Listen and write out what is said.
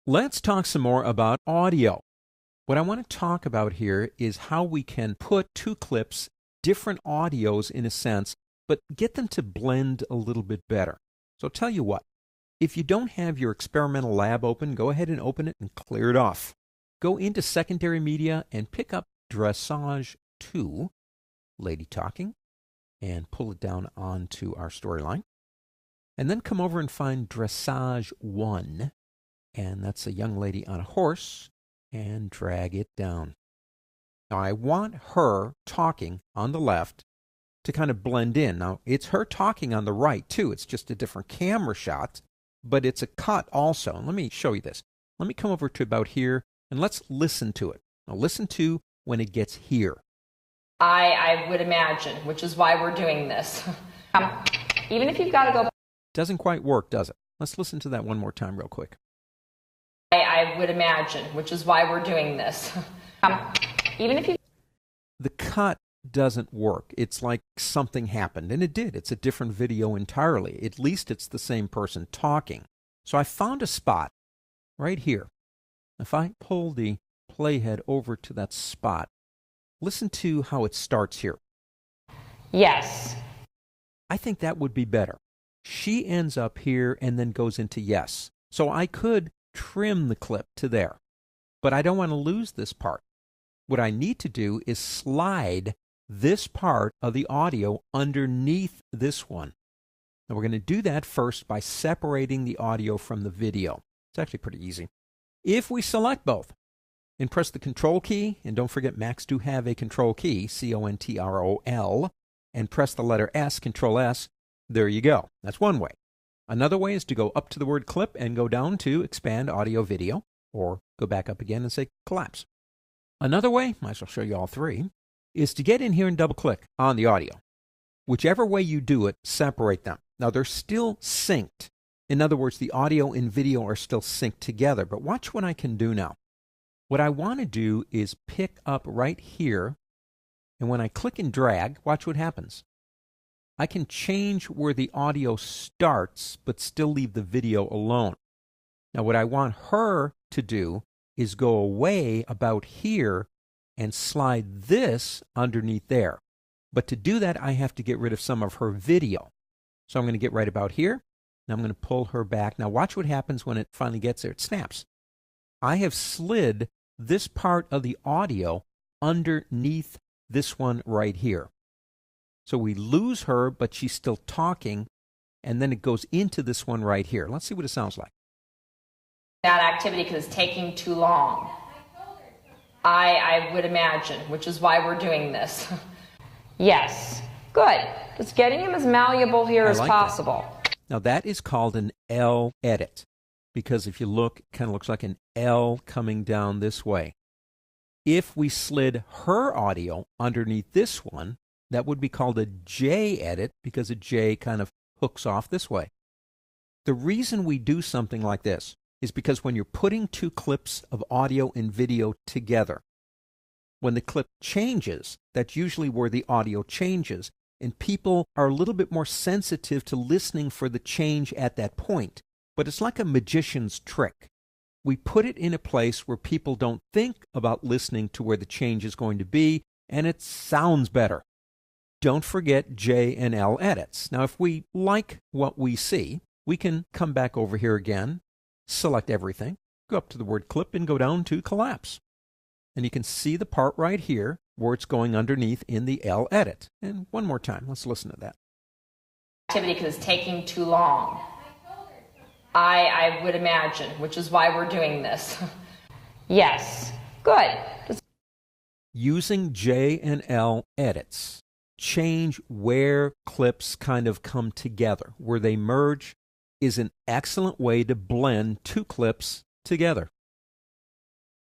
Let's talk some more about audio. What I want to talk about here is how we can put two clips, different audios in a sense, but get them to blend a little bit better. So I'll tell you what, if you don't have your experimental lab open, go ahead and open it and clear it off. Go into secondary media and pick up Dressage 2, Lady Talking, and pull it down onto our storyline. And then come over and find Dressage 1, and that's a young lady on a horse, and drag it down. Now I want her talking on the left to kind of blend in. Now it's her talking on the right too. It's just a different camera shot, but it's a cut also. And let me show you this. Let me come over to about here and let's listen to it. Now listen to when it gets here. I would imagine, which is why we're doing this. Even if you've got to go. Doesn't quite work, does it? Let's listen to that one more time real quick. I would imagine, which is why we're doing this. Even if you. The cut doesn't work. It's like something happened, and it did. It's a different video entirely. At least it's the same person talking. So I found a spot right here. If I pull the playhead over to that spot, listen to how it starts here. Yes. I think that would be better. She ends up here and then goes into yes. So I could trim the clip to there, but I don't want to lose this part. What I need to do is slide this part of the audio underneath this one. Now we're going to do that first by separating the audio from the video. It's actually pretty easy. If we select both and press the Control key, and don't forget Macs do have a Control key, C-O-N-T-R-O-L, and press the letter S, Control S, there you go. That's one way. Another way is to go up to the word clip and go down to expand audio video, or go back up again and say collapse. Another way, might as well show you all three, is to get in here and double click on the audio. Whichever way you do it, separate them. Now they're still synced. In other words, the audio and video are still synced together, but watch what I can do now. What I want to do is pick up right here, and when I click and drag, watch what happens. I can change where the audio starts, but still leave the video alone. Now what I want her to do is go away about here and slide this underneath there. But to do that, I have to get rid of some of her video. So I'm going to get right about here. Now I'm going to pull her back. Now watch what happens when it finally gets there. It snaps. I have slid this part of the audio underneath this one right here. So we lose her, but she's still talking, and then it goes into this one right here. Let's see what it sounds like. That activity because it's taking too long. I would imagine, which is why we're doing this. Yes. Good. Just getting him as malleable here as possible. Now that is called an L edit, because if you look, it kind of looks like an L coming down this way. If we slid her audio underneath this one, that would be called a J edit, because a J kind of hooks off this way. The reason we do something like this is because when you're putting two clips of audio and video together, when the clip changes, that's usually where the audio changes, and people are a little bit more sensitive to listening for the change at that point. But it's like a magician's trick. We put it in a place where people don't think about listening to where the change is going to be, and it sounds better. Don't forget J and L edits. Now, if we like what we see, we can come back over here again, select everything, go up to the word clip, and go down to collapse. And you can see the part right here where it's going underneath in the L edit. And one more time, let's listen to that. Activity because it's taking too long. I would imagine, which is why we're doing this. Yes. Good. Using J and L edits change where clips kind of come together. Where they merge is an excellent way to blend two clips together.